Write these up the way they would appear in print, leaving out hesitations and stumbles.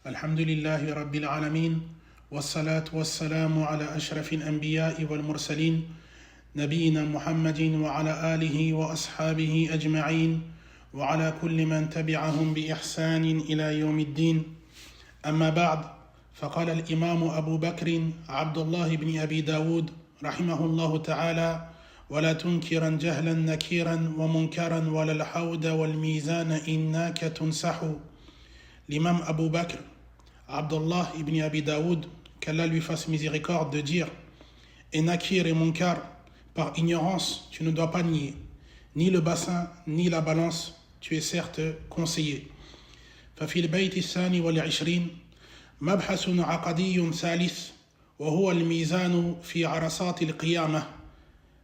الحمد لله رب العالمين والصلاة والسلام على أشرف الأنبياء والمرسلين نبينا محمد وعلى آله وأصحابه أجمعين وعلى كل من تبعهم بإحسان إلى يوم الدين أما بعد فقال الإمام أبو بكر عبد الله بن أبي داود رحمه الله تعالى ولا تنكرا جهلا نكيرا ومنكرا ولا الحوض والميزان إنك تنسح. L'imam Abu Bakr, Abdullah ibn Abi Daoud, qu'Allah lui fasse miséricorde, de dire et nakir et munkar, par ignorance, tu ne dois pas nier, ni le bassin, ni la balance, tu es certes conseillé. ففي البيت الثاني والعشرين مبحث عقدي ثالث وهو الميزان في عرصات القيامة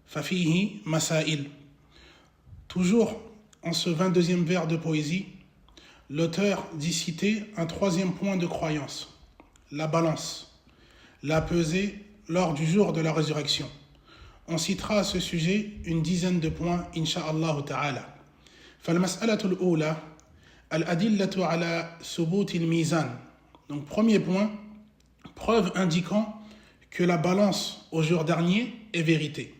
ففيه مسائل. Toujours en ce 22e vers de poésie, l'auteur dit citer un troisième point de croyance, la balance, la pesée lors du jour de la résurrection. On citera à ce sujet une dizaine de points, incha'Allah ta'ala. فالمسألة الأولى الأدلة على ثبوت الميزان. Donc premier point, preuve indiquant que la balance au jour dernier est vérité.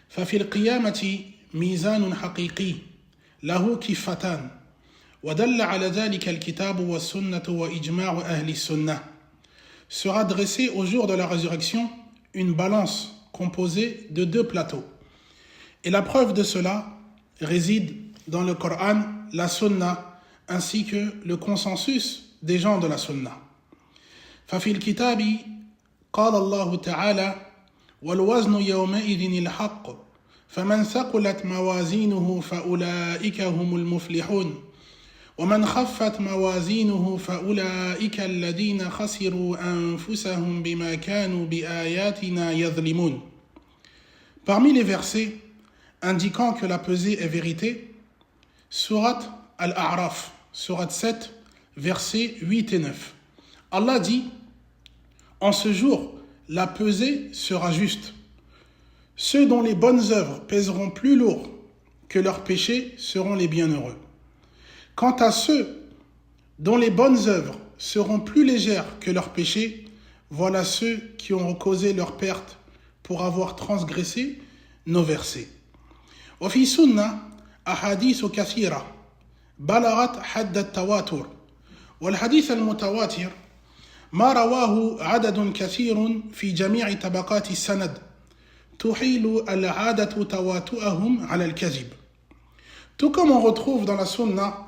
ففي القيامة ميزان حقيقي له كفتان ودل على ذلك الكتاب والسنة وإجماع أهل السنة. Sera dressée au jour de la résurrection une balance composée de deux plateaux. Et la preuve de cela réside dans le Coran, la Sunna, ainsi que le consensus des gens de la Sunna. ففي الكتاب قال الله تعالى والوزن يومئذ الحق فمن ثقلت موازينه فأولئك هم المفلحون ومن خفت موازينه فأولئك الذين خسروا أنفسهم بما كانوا بآياتنا يظلمون. Parmi les versets indiquant que la pesée est vérité, Sourate Al-A'raf, Sourate 7, versets 8 et 9. Allah dit: en ce jour, la pesée sera juste. Ceux dont les bonnes œuvres pèseront plus lourd que leurs péchés seront les bienheureux. Quant à ceux dont les bonnes œuvres seront plus légères que leurs péchés, voilà ceux qui ont causé leur perte pour avoir transgressé nos versets. وفي سنة أحاديث كثيرة بلغت حد التواتر والحديث المتواتر ما رواه عدد كثير في جميع طبقات السند تحيل العادة تواتؤهم على الكذب. Tout comme on retrouve dans la sunna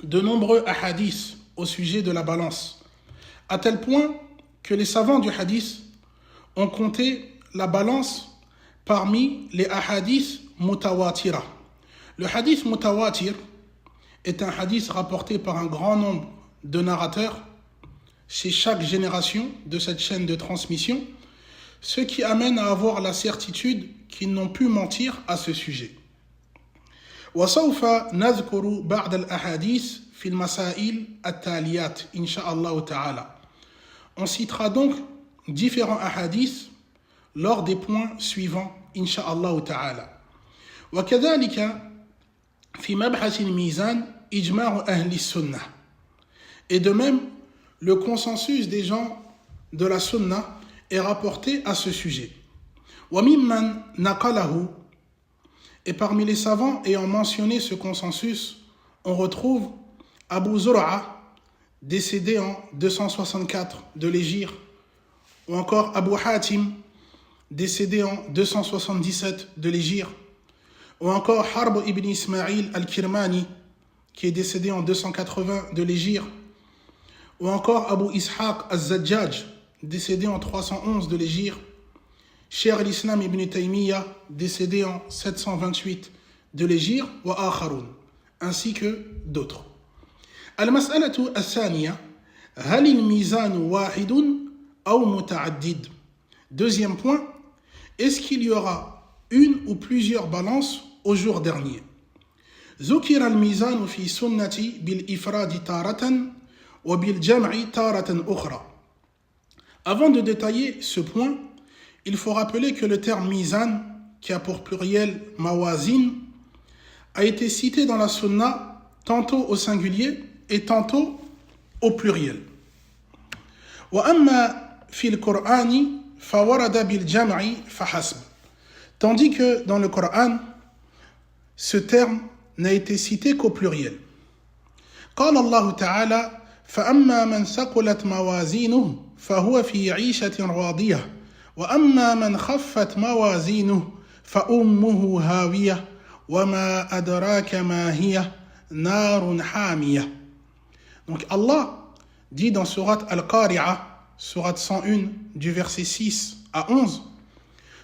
de nombreux hadiths au sujet de la balance, à tel point que les savants du hadith ont compté la balance parmi les hadiths mutawatira. Le hadith mutawatir est un hadith rapporté par un grand nombre de narrateurs chez chaque génération de cette chaîne de transmission, ce qui amène à avoir la certitude qu'ils n'ont pu mentir à ce sujet. وسوف نذكر بعض الأحاديث في المسائل التاليات إن شاء الله تعالى. On citera donc différents hadiths lors des points suivants إن شاء الله تعالى. وكذلك في مبحث الميزان إجماع أهل السنة. Et de même, le consensus des gens de la sunna est rapporté à ce sujet. وممن نقله. Et parmi les savants ayant mentionné ce consensus, on retrouve Abu Zur'a, décédé en 264 de l'Hégire, ou encore Abu Hatim, décédé en 277 de l'Hégire, ou encore Harb ibn Ismail al-Kirmani, qui est décédé en 280 de l'Hégire, ou encore Abu Ishaq al-Zajjaj, décédé en 311 de l'Hégire, Cheikh al-Islam ibn Taymiyyah, décédé en 728 de l'Hégire, wa akharoun, ainsi que d'autres. Al-mas'alatu al-thaniya, hal il-mizan wahidun aw muta'addid. Deuxième point, est-ce qu'il y aura une ou plusieurs balances au jour dernier? ذكر الميزان في سنة بالإفراد تارة وبالجمع تارة أخرى. Avant de détailler ce point, il faut rappeler que le terme mizan, qui a pour pluriel mawazin, a été cité dans la sunna tantôt au singulier et tantôt au pluriel. وأما في القرآن فورد بالجمع فحسب. Tandis que dans le Coran, ce terme n'a été cité qu'au pluriel. قال الله تعالى فأما من ثقلت موازينه فهو في عيشة راضية وأما من خفت موازينه فأمه هاوية وما أدراك ما هي نار حامية. Donc Allah dit dans sourate Al-Qari'ah, sourate 101, du verset 6 à 11,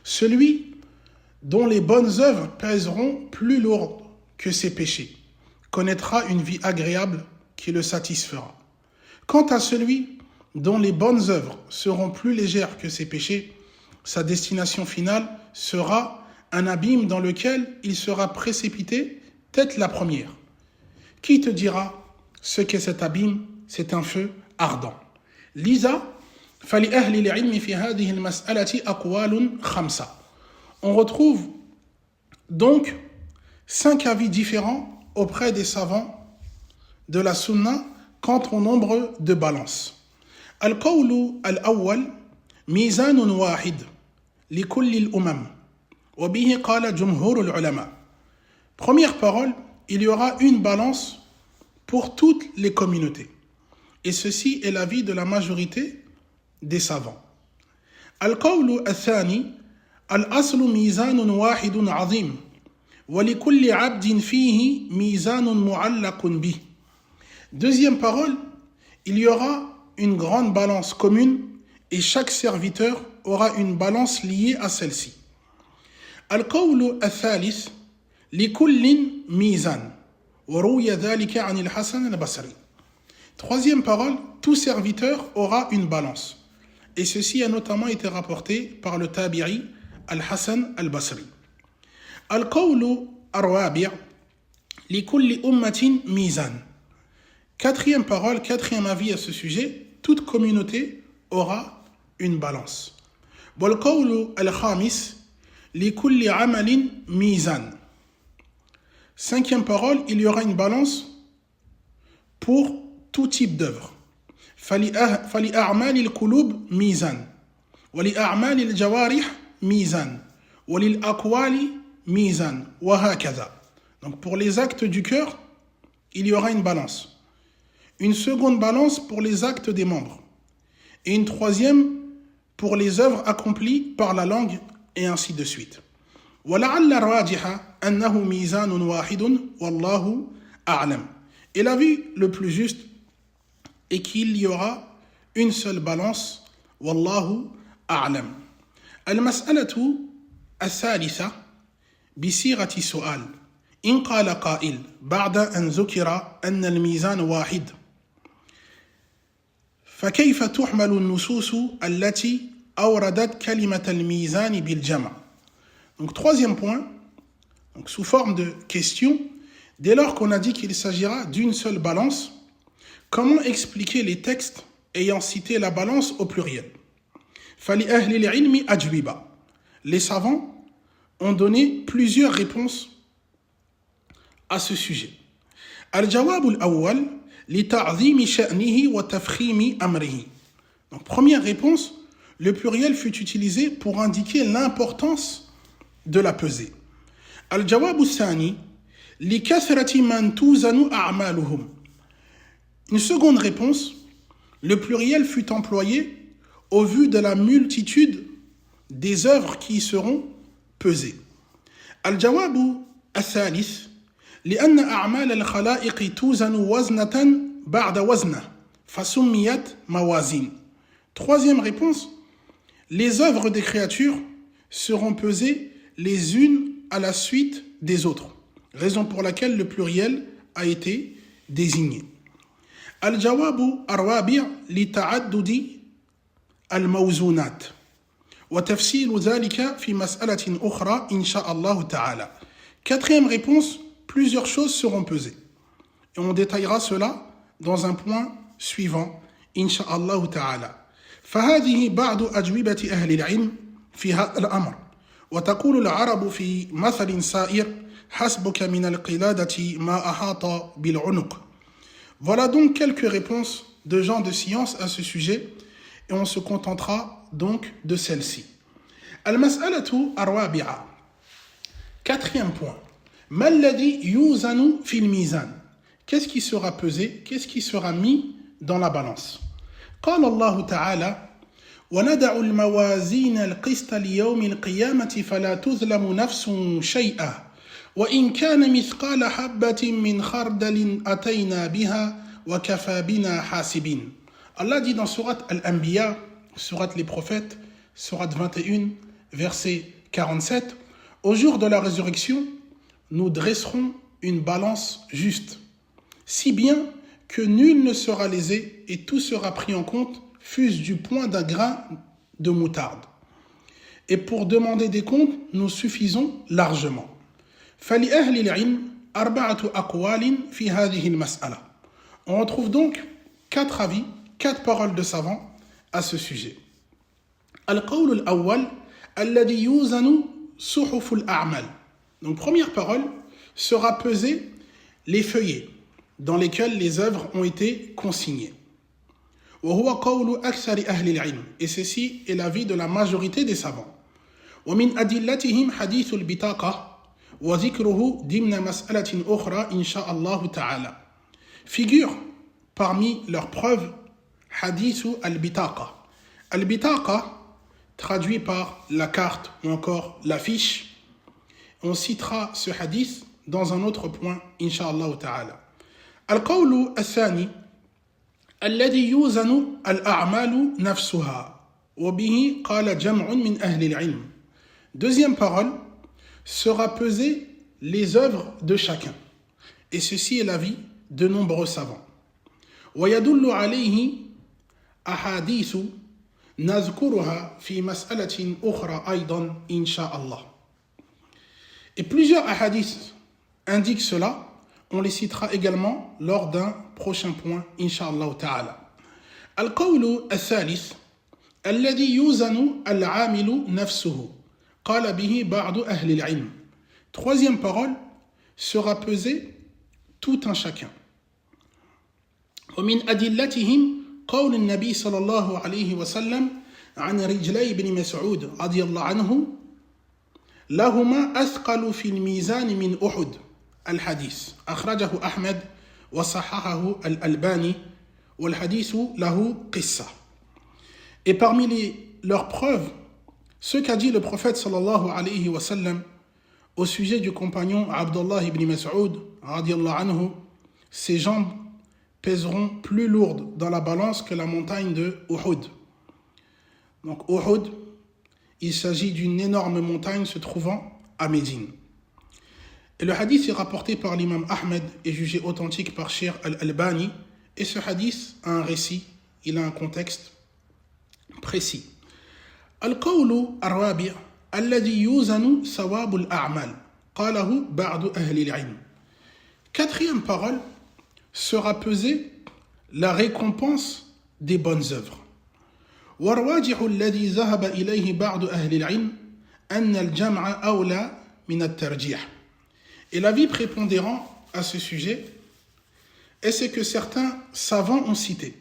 celui dont les bonnes œuvres pèseront plus lourd que ses péchés connaîtra une vie agréable qui le satisfera. Quant à celui dont les bonnes œuvres seront plus légères que ses péchés, sa destination finale sera un abîme dans lequel il sera précipité tête la première. Qui te dira ce qu'est cet abîme? C'est un feu ardent. Lisa, فلأهل العلم في هذه المسألة أقوال خمسة. On retrouve donc 5 avis différents auprès des savants de la Sunna quant au nombre de balances. القول الأول ميزان واحد لكل الأمم وبه قال جمهور العلماء. Première parole, il y aura une balance pour toutes les communautés. Et ceci est l'avis de la majorité des savants. القول الثاني الأصل ميزان واحد عظيم ولكل عبد فيه ميزان معلق به. Deuxième parole, il y aura une grande balance commune et chaque serviteur aura une balance liée à celle-ci. القول الثالث لكل ميزان وروي ذلك عن الحسن البصري. Troisième parole, tout serviteur aura une balance. Et ceci a notamment été rapporté par le tabi'i Al-Hassan al-Basri. Al-Qawlu ar-Rabi' li kulli ummatin mizan. Quatrième parole, quatrième avis à ce sujet, toute communauté aura une balance. Wal-Qawlu al-Khamis li kulli amalin mizan. Cinquième parole, il y aura une balance pour tout type d'œuvre. فلأعمال القلوب ميزان ولأعمال الجوارح ميزان وللأقوال ميزان وهكذا. Donc pour les actes du cœur, il y aura une balance. Une seconde balance pour les actes des membres. Et une troisième pour les œuvres accomplies par la langue et ainsi de suite. ولعل الراجح أنه ميزان واحد والله أعلم. Et l'avis le plus juste et qu'il y aura une seule balance والله أعلم. المسألة الثالثة بصيغة سؤال إن قال قائل بعد أن ذكر أن الميزان واحد فكيف تحمل النصوص التي أوردت كلمة الميزان بالجمع. Donc troisième point, donc sous forme de question, dès lors qu'on a dit qu'il s'agira d'une seule balance, comment expliquer les textes ayant cité la balance au pluriel? فَلِأَهْلِ الْعِلْمِ أَجْوِبًا. Les savants ont donné plusieurs réponses à ce sujet. الجواب الأول لتعظيم شأنه وتفخيم أمره. Donc première réponse, le pluriel fut utilisé pour indiquer l'importance de la pesée. الجواب الثاني لكثرة من توزن أعمالهم. Une seconde réponse, le pluriel fut employé au vu de la multitude des œuvres qui y seront pesées. الجواب الثالث لأن أعمال الخلائق توزن وزنة بعد وزنة فسميت موازين. Troisième réponse, les œuvres des créatures seront pesées les unes à la suite des autres, raison pour laquelle le pluriel a été désigné. الجواب الرابع لتعدد الموزونات وتفصيل ذلك في مسألة أخرى إن شاء الله تعالى. Quatrième réponse, plusieurs choses seront pesées. Et on détaillera cela dans un point suivant إن شاء الله تعالى. فهذه بعض أجوبة أهل العلم في هذا الأمر. وتقول العرب في مثل سائر حسبك من القلادة ما أحاط بالعنق. Voilà donc quelques réponses de gens de science à ce sujet. et on se contentera donc de celle-ci. Al-mas'alatu ar-rabi'a. Quatrième point. Ma alladhi yuzanu fil mizan. Qu'est-ce qui sera pesé, qu'est-ce qui sera mis dans la balance? قال الله تعالى وندع الموازين القسط ليوم القيامة فلا تظلم نفس شيئا وإن كان مثقال حبة من خردل أتينا بها وكفى بنا حاسبين. Allah dit dans sourate Al-Anbiya, sourate les prophètes, sourate 21, verset 47, au jour de la résurrection, nous dresserons une balance juste, si bien que nul ne sera lésé et tout sera pris en compte, fût-ce du point d'un grain de moutarde. Et pour demander des comptes, nous suffisons largement. فَلِأَهْلِ الْعِلْمِ أَرْبَعَةُ أَقْوَالٍ فِي هَذِهِ الْمَسْأَلَةِ. On retrouve donc 4 avis, 4 paroles de savants à ce sujet. الْقَوْلُ الْأَوَّلِ الَّذِي يُوزَنُ صُحُفُ الْأَعْمَالِ. Donc première parole, sera peser les feuillets dans lesquels les œuvres ont été consignées. وهو قول أكثر أهل العلم. Et ceci est l'avis de la majorité des savants. ومن أدلتهم حديث البطاقة وذكره ضمن مسألة أخرى إن شاء الله تعالى. Figure parmi leurs preuves حديث البطاقة. Al-bitaqa, traduit par la carte ou encore l'affiche. On citera ce hadith dans un autre point إن شاء الله تعالى. القول الثاني الذي يوزن الأعمال نفسها وبه قال جمع من أهل العلم. Deuxième parole, sera peser les œuvres de chacun. Et ceci est l'avis de nombreux savants. ويدل عليه أحاديث نذكرها في مسألة أخرى أيضا إن شاء الله. Et plusieurs hadiths indiquent cela. On les citera également lors d'un prochain point, Inch'Allah ta'ala. Al-qawlu al-thalith, alladhi yuzanu al-amilu nafsuhu, qala bihi ba'du ahli al-ilm. Troisième parole, sera pesé tout un chacun. ومن أدلتهم قول النبي صلى الله عليه وسلم عن رجلي بن مسعود رضي الله عنه لهما أثقل في الميزان من أحد. الحديث أخرجه أحمد وصححه الألباني والحديث له قصة. Et parmi leurs preuves, ce qu'a dit le prophète sallallahu alayhi wa sallam au sujet du compagnon Abdullah ibn Mas'ud radiyallahu anhu, ses jambes pèseront plus lourdes dans la balance que la montagne de Uhud. Donc Uhud, il s'agit d'une énorme montagne se trouvant à Médine. Et le hadith est rapporté par l'imam Ahmed et jugé authentique par Cheikh Al-Albani. Et ce hadith a un récit, il a un contexte précis. Al-qawlu ar-rabi' alladhi yuzanu thawabul a'mal. Qalahu ba'du ahli al-'ilm. Quatrième parole, sera pesée la récompense des bonnes œuvres. والراجح الذي ذهب إليه بعض أهل العلم أن الجمع أولى من الترجيح. Et l'avis prépondérant à ce sujet est ce que certains savants ont cité,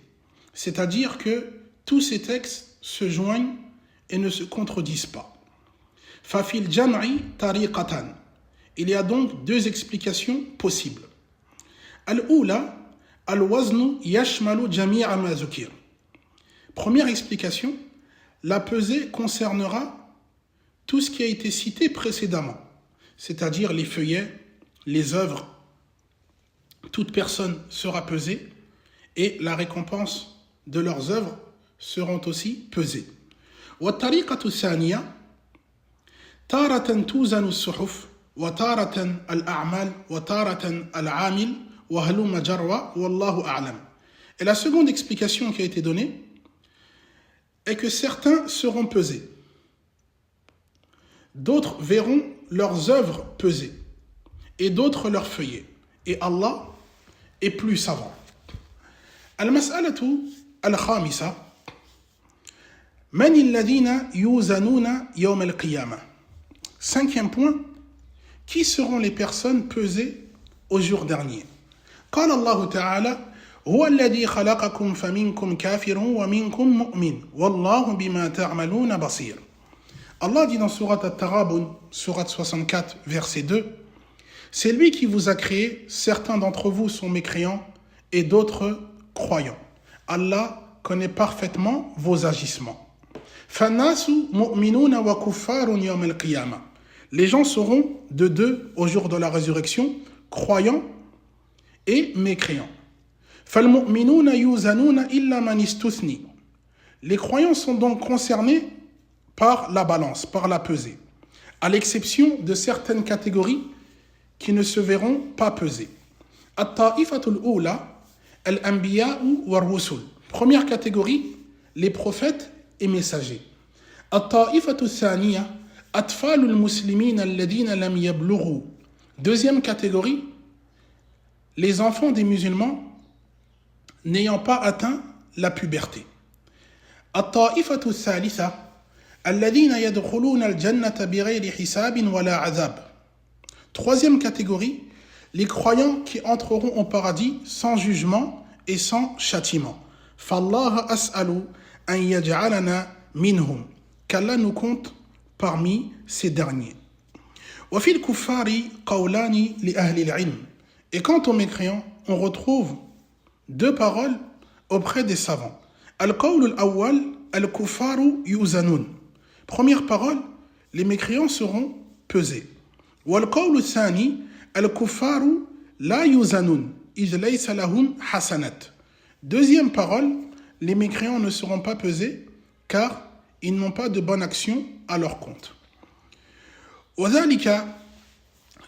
c'est-à-dire que tous ces textes se joignent et ne se contredisent pas. فَفِي الْجَمْعِ طَرِيقَةً. Il y a donc 2 explications possibles. الأولى الوزن يشمل جميع ما ذكر. Première explication, la pesée concernera tout ce qui a été cité précédemment, c'est-à-dire les feuillets, les œuvres. Toute personne sera pesée et la récompense de leurs œuvres seront aussi pesées. والطريقة الثانية تارة توزن الصحف وتارة الأعمال وتارة العامل وهلم جرى والله أعلم. Et la seconde explication qui a été donnée est que certains seront pesés. D'autres verront leurs œuvres pesées et d'autres leurs feuillets. Et Allah est plus savant. Al-mas'alatu al-khamisa man alladhina yuzanuna yawm al-qiyamah. 5e point, qui seront les personnes pesées au jour dernier? قال الله تعالى هو الذي خلقكم فمنكم كافر ومنكم مؤمن والله بما تعملون بصير. Allah dit dans Surat At-Tarabun, Surat 64, verset 2, c'est lui qui vous a créé, certains d'entre vous sont mécréants et d'autres croyants. Allah connaît parfaitement vos agissements. فَالنَّاسُ مُؤْمِنُونَ وَكُفَّارٌ يَوْمَ الْقِيَامَةِ. Les gens seront de deux au jour de la résurrection, croyants et mécréants. فَالْمُؤْمِنُونَ يُوزَنُونَ إِلَّا مَنِ اسْتُثْنِي. Les croyants sont donc concernés par la balance, par la pesée, à l'exception de certaines catégories qui ne se verront pas peser. At-ta'ifatul ula, al-anbiya'u war-rusul. Première catégorie, les prophètes et messagers. At-ta'ifatul thaniya, atfalul muslimin alladhina lam yablughu. Deuxième catégorie, les enfants des musulmans n'ayant pas atteint la puberté. At-ta'ifatul thalitha, الذين يدخلون الجنة بغير حساب ولا عذاب. Troisième catégorie, les croyants qui entreront au paradis sans jugement et sans châtiment. فالله أسأل أن يجعلنا منهم. Qu'Allah nous compte parmi ces derniers. وفي الكفار قولان لأهل العلم. Et quant aux mécréants, on retrouve deux paroles auprès des savants. القول الأول الكفار يوزنون. Première parole, les mécréants seront pesés. والقول الثاني الكفار لا يوزنون إذ ليس لهم حسنات. Deuxième parole, les mécréants ne seront pas pesés car ils n'ont pas de bonne action à leur compte. وذلك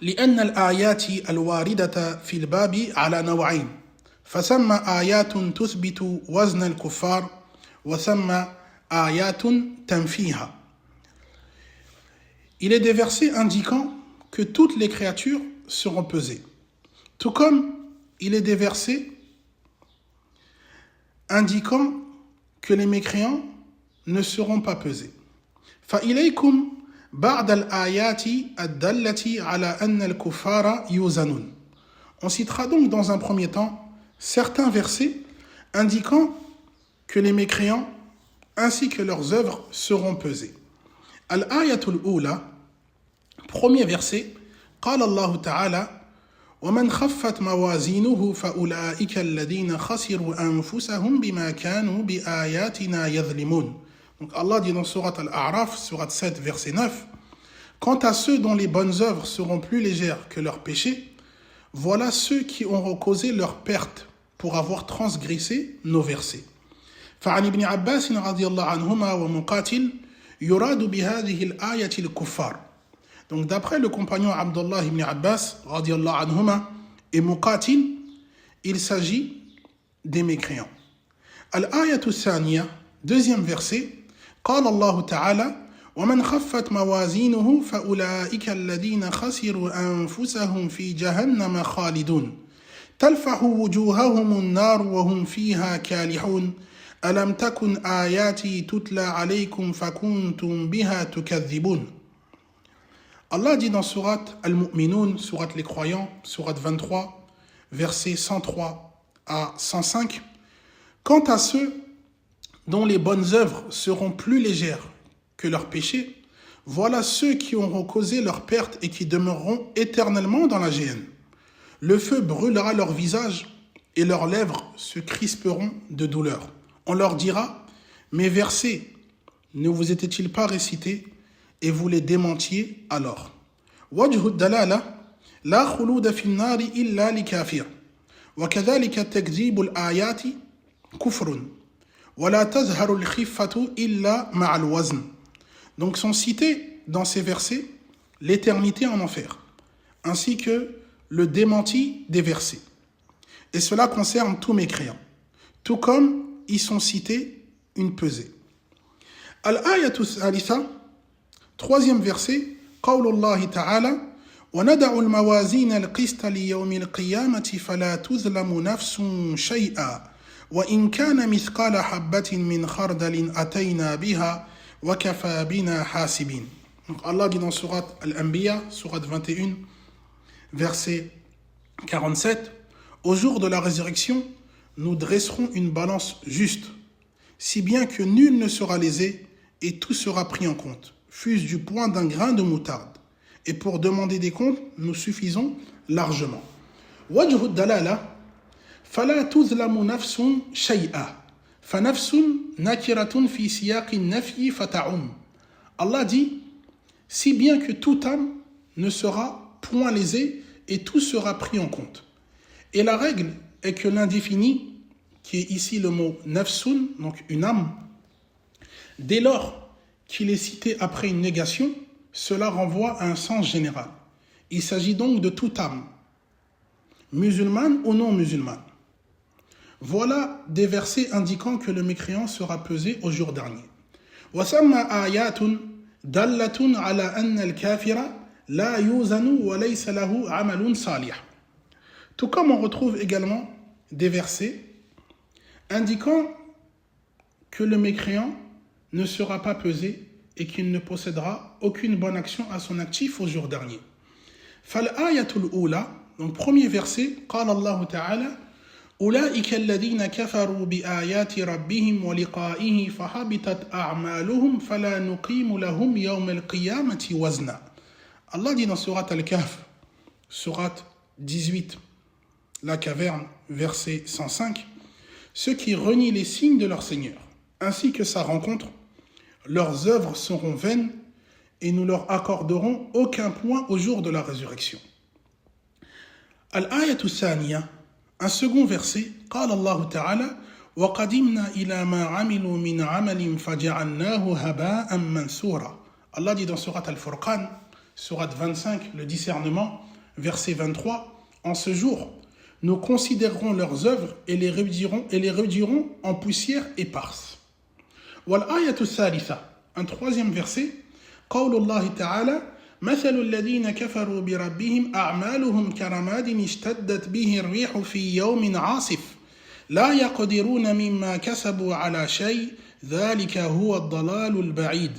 لأن الآيات الواردة في الباب على نوعين فثم آيات تثبت وزن الكفار وثم آيات تنفيها. Il est des versets indiquant que toutes les créatures seront pesées. Tout comme il est des versets indiquant que les mécréants ne seront pas pesés. فإليكم بعد الآيات الدالة على أن الكفار يوزنون. On citera donc dans un premier temps certains versets indiquant que les mécréants ainsi que leurs œuvres seront pesées. Al-ayatul ula, premier verset, قال الله تعالى ومن خفت موازينه فأولئك الذين خسروا أنفسهم بما كانوا بآياتنا يظلمون. Donc Allah dit dans Surat Al-A'raf, Surat 7, verset 9, quant à ceux dont les bonnes œuvres seront plus légères que leurs péchés, voilà ceux qui auront causé leur perte pour avoir transgressé nos versets. فعن ابن عباس رضي الله عنهما ومقاتل يراد بهذه الآية الكفار. Donc d'après le compagnon Abdullah ibn Abbas رضي الله عنهما et Muqatil, il s'agit des mécréants. الآية الثانية, deuxième verset, قال الله تعالى ومن خفت موازينه فأولئك الذين خسروا أنفسهم في جهنم خالدون تلفح وجوههم النار وهم فيها كالحون ألم تكن آياتي تتلى عليكم فكنتم بها تكذبون. Allah dit dans Surat Al-Mu'minun, Surat les croyants, Surat 23, versets 103 à 105, quant à ceux dont les bonnes œuvres seront plus légères que leurs péchés, voilà ceux qui auront causé leur perte et qui demeureront éternellement dans la géhenne. Le feu brûlera leur visage et leurs lèvres se crisperont de douleur. On leur dira, mes versets ne vous étaient-ils pas récités et vous les démentiez alors. وجه الدلالة لا خلود في النار إلا لكافر وكذلك تكذيب الآيات كفر ولا تظهر الخفة إلا مع الوزن. Donc sont cités dans ces versets l'éternité en enfer ainsi que le démenti des versets. Et cela concerne tous mécréants, tout comme ils sont cités une pesée. Al-ayatu thalitha, troisième verset, قول الله تعالى وندع الموازين القسط ليوم القيامة فلا تظلم نفس شيئا وإن كان مثقال حبة من خردل أتينا بها وكفى بنا حاسبين. Donc Allah dit dans Surat Al-Anbiya, Surat 21, verset 47, au jour de la résurrection, nous dresserons une balance juste, si bien que nul ne sera lésé et tout sera pris en compte, fût-ce du point d'un grain de moutarde. Et pour demander des comptes, nous suffisons largement. وجه الدلالة فلا تظلم نفس شيئا فنفس نكرة في سياق النفي فتعم. Allah dit, si bien que toute âme ne sera point lésée et tout sera pris en compte. Et la règle est que l'indéfini, qui est ici le mot nafsun, donc une âme, dès lors qu'il est cité après une négation, cela renvoie à un sens général. Il s'agit donc de toute âme, musulmane ou non musulmane. Voilà des versets indiquant que le mécréant sera pesé au jour dernier. وَسَمَّ آيَاتٌ دَلَّةٌ عَلَى أَنَّ الْكَافِرَ لَا يُوزَنُ وَلَيْسَ لَهُ عَمَلٌ صَالِحٌ. Tout comme on retrouve également des versets indiquant que le mécréant ne sera pas pesé et qu'il ne possédera aucune bonne action à son actif au jour dernier. فَالْآيَةُ الْأُولَى, donc premier verset, قال الله تعالى أولئك الذين كفروا بآيات ربهم ولقائه فحبطت أعمالهم فلا نقيم لهم يوم القيامة وزنا. Allah dit dans Surat Al-Kahf, Surat 18, la caverne, verset 105, ceux qui renient les signes de leur Seigneur, ainsi que sa rencontre, leurs œuvres seront vaines et nous leur accorderons aucun point au jour de la résurrection. Al-Ayatu Thaniya, un second verset, قال الله تعالى وَقَدِمْنَا إِلَى مَا عَمِلُوا مِنْ عَمَلٍ فَجَعَلْنَاهُ هَبَاءً مَنْثُورًا. Allah dit dans Surat Al-Furqan, Surat 25, le discernement, verset 23, en ce jour, nous considérerons leurs œuvres et les réduirons en poussière éparse. وَالْآيَةُ الثَّالِثَةُ, un troisième verset, قول الله تعالى مثل الذين كفروا بربهم أعمالهم كرماد اشتدت به الريح في يوم عاصف لا يقدرون مما كسبوا على شيء ذلك هو الضلال البعيد.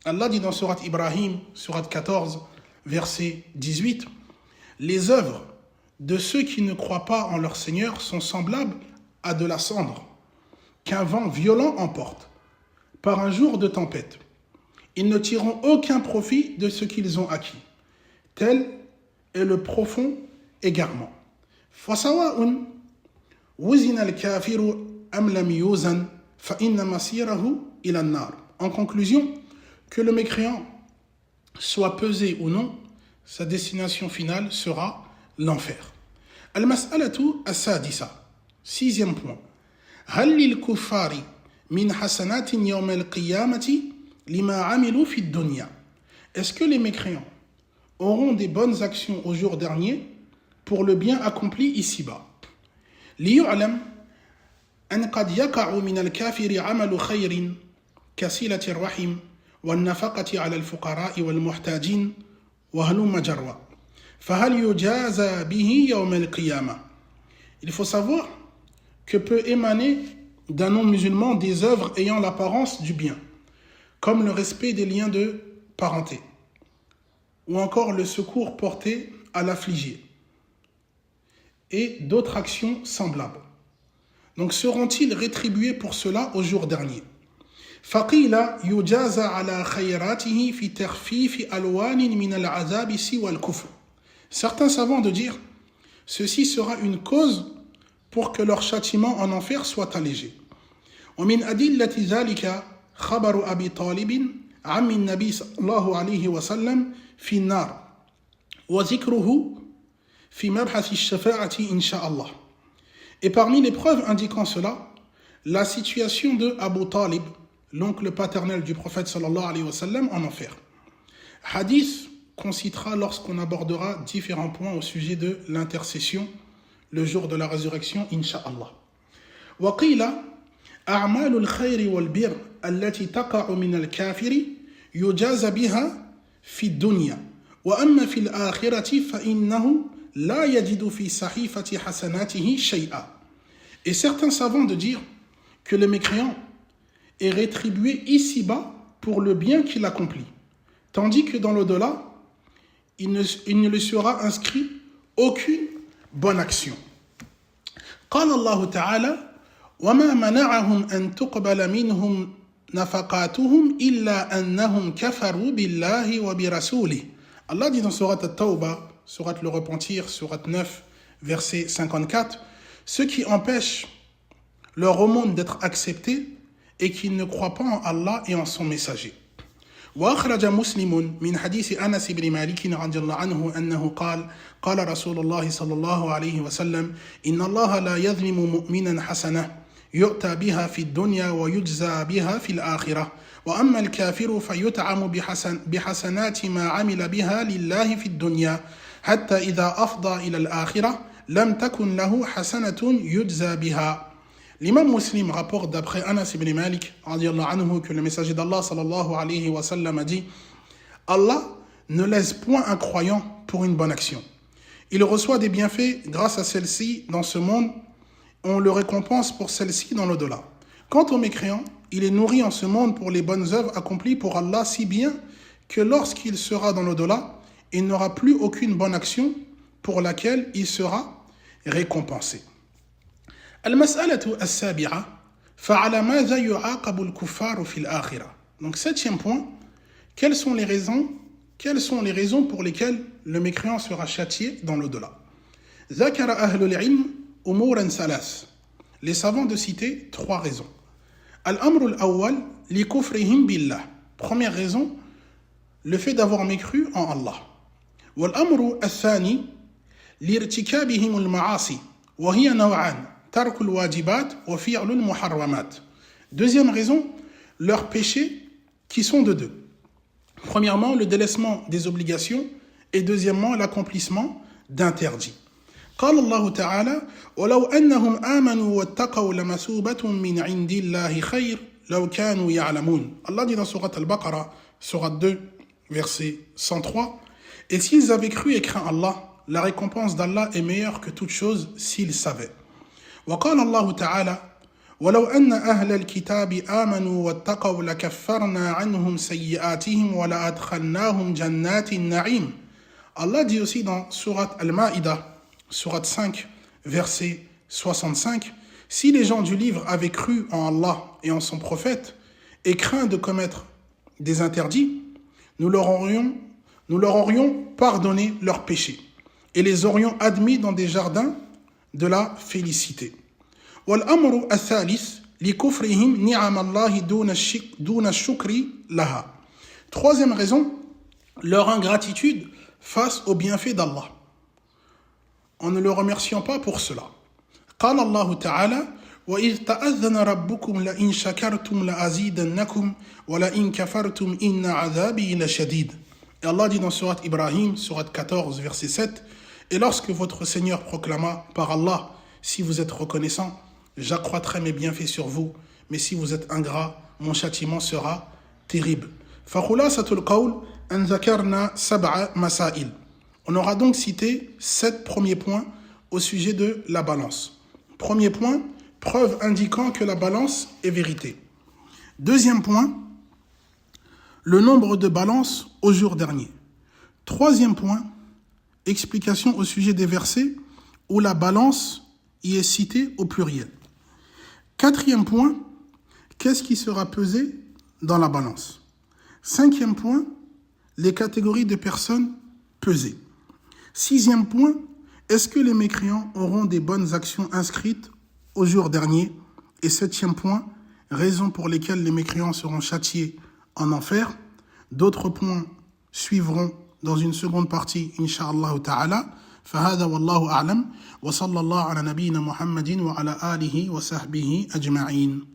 Allah dit dans Surat Ibrahim, Surat 14, verset 18, les œuvres de ceux qui ne croient pas en leur Seigneur sont semblables à de la cendre qu'un vent violent emporte par un jour de tempête. Ils ne tireront aucun profit de ce qu'ils ont acquis. Tel est le profond égarement. فَسَوَاءٌ وُزِنَ الْكَافِرُ أَمْ لَمْ يُوزَنْ فَإِنَّ مَصِيرَهُ إِلَى النَّارِ. En conclusion, que le mécréant soit pesé ou non, sa destination finale sera l'enfer. Al-mas'alatu as-sadisa, sixième point. هل للكفار من حسنات يوم القيامة لما عملوا في الدنيا. Est-ce que les mécréants auront des bonnes actions au jour dernier pour le bien accompli ici-bas? ليعلم أن قد يقع من الكافر عمل خير كصلة الرحم والنفقة على الفقراء والمحتاجين وهلم جرا فهل يجازى به يوم القيامة. Il faut savoir que peut émaner d'un non-musulman des œuvres ayant l'apparence du bien, comme le respect des liens de parenté, ou encore le secours porté à l'affligé, et d'autres actions semblables. Donc seront-ils rétribués pour cela au jour dernier? فَقِيلَ يُجَازَ عَلَى خَيْرَاتِهِ فِي تَخْفِيفِ أَلْوَانٍ مِنَ الْعَذَابِ سِوَى الْكُفْرِ. Certains savants de dire, ceci sera une cause pour que leur châtiment en enfer soit allégé. ومن أدلة ذلك خبر أبي طالب عم النبي صلى الله عليه وسلم في النار وذكره في مبحث الشفاعة إن شاء الله. Et parmi les preuves indiquant cela, la situation de Abu Talib, l'oncle paternel du prophète sallallahu alayhi wa sallam, en enfer. Hadith qu'on citera lorsqu'on abordera différents points au sujet de l'intercession le jour de la résurrection, Inch'Allah. وقيل أعمال الخير والبر التي تقع من الكافر يجاز بها في الدنيا وأما في الآخرة فإنه لا يجد في صحيفة حسناته شيئا. Et certains savants de dire que le mécréant est rétribué ici-bas pour le bien qu'il accomplit, tandis que dans l'au-delà, il ne lui sera inscrit aucune bonne action. قال الله تعالى وما منعهم أن تقبل منهم نفقاتهم إلا أنهم كفروا بالله وبرسوله. Allah dit dans Surat At-Tawbah, Surat le Repentir, Surat 9, verset 54, ceux qui empêchent leur aumône d'être acceptés et qui ne croient pas en Allah et en son messager. وأخرج مسلم من حديث أنس بن مالك رضي الله عنه أنه قال رسول الله صلى الله عليه وسلم إن الله لا يظلم مؤمنا حسنة يؤتى بها في الدنيا ويجزى بها في الآخرة وأما الكافر فيطعم بحسنات ما عمل بها لله في الدنيا حتى إذا أفضى إلى الآخرة لم تكن له حسنة يجزى بها. L'imam Muslim rapporte d'après Anas ibn Malik anhu, que le messager d'Allah sallallahu alayhi wa sallam a dit Allah ne laisse point un croyant pour une bonne action. Il reçoit des bienfaits grâce à celle-ci dans ce monde, on le récompense pour celle-ci dans l'au-delà. Quant au mécréant, il est nourri en ce monde pour les bonnes œuvres accomplies pour Allah si bien que lorsqu'il sera dans l'au-delà, il n'aura plus aucune bonne action pour laquelle il sera récompensé. المسألة السابعة فعلى ماذا يعاقب الكفار في الآخرة. Donc septième point, quelles sont les raisons pour lesquelles le mécréant sera châtié dans l'au-delà. ذكر أهل العلم أمورا ثلاث. Les savants de citer trois raisons. الأمر الأول لكفرهم بالله. Première raison, le fait d'avoir mécru en Allah. والأمر الثاني لارتكابهم المعاصي وهي نوعان. Deuxième raison, leurs péchés qui sont de deux. Premièrement, le délaissement des obligations et deuxièmement, l'accomplissement d'interdits. قال الله تعالى ولو أنهم آمنوا واتقوا لمثوبة من عند الله خير لو كانوا يعلمون. Allah dit dans Surat Al-Baqarah, Surat 2, verset 103, et s'ils avaient cru et craint Allah, la récompense d'Allah est meilleure que toute chose s'ils savaient. وقال الله تعالى ولو أن أهل الكتاب آمنوا واتقوا لكفرنا عنهم سيئاتهم ولأدخلناهم جنات النعيم. Allah dit aussi dans Surat Al-Ma'idah, Surat 5, verset 65, si les gens du livre avaient cru en Allah et en son prophète et craint de commettre des interdits, nous leur aurions pardonné leurs péchés et les aurions admis dans des jardins de la félicité. والأمر الثالث لكفرهم نعم الله دون الشكر لها. Troisième raison, leur ingratitude face aux bienfaits d'Allah, en ne le remerciant pas pour cela. قال الله تعالى وإذ تأذن ربكم لئن شكرتم لأزيدنكم ولئن كفرتم إن عذابي لشديد. Et Allah dit dans Surat Ibrahim, Surat 14, verset 7, et lorsque votre Seigneur proclama par Allah, si vous êtes reconnaissant, j'accroîtrai mes bienfaits sur vous, mais si vous êtes ingrat, mon châtiment sera terrible. فخلاصة القول أن ذكرنا 7 مسائل. On aura donc cité 7 premiers points au sujet de la balance. Premier point, preuve indiquant que la balance est vérité. Deuxième point, le nombre de balances au jour dernier. Troisième point, explication au sujet des versets où la balance y est citée au pluriel. Quatrième point, qu'est-ce qui sera pesé dans la balance? Cinquième point, les catégories de personnes pesées. Sixième point, est-ce que les mécréants auront des bonnes actions inscrites au jour dernier? Et septième point, raisons pour lesquelles les mécréants seront châtiés en enfer. D'autres points suivront dans une seconde partie, Inch'Allah ta'ala. فهذا والله أعلم وصلى الله على نبينا محمد وعلى آله وصحبه أجمعين.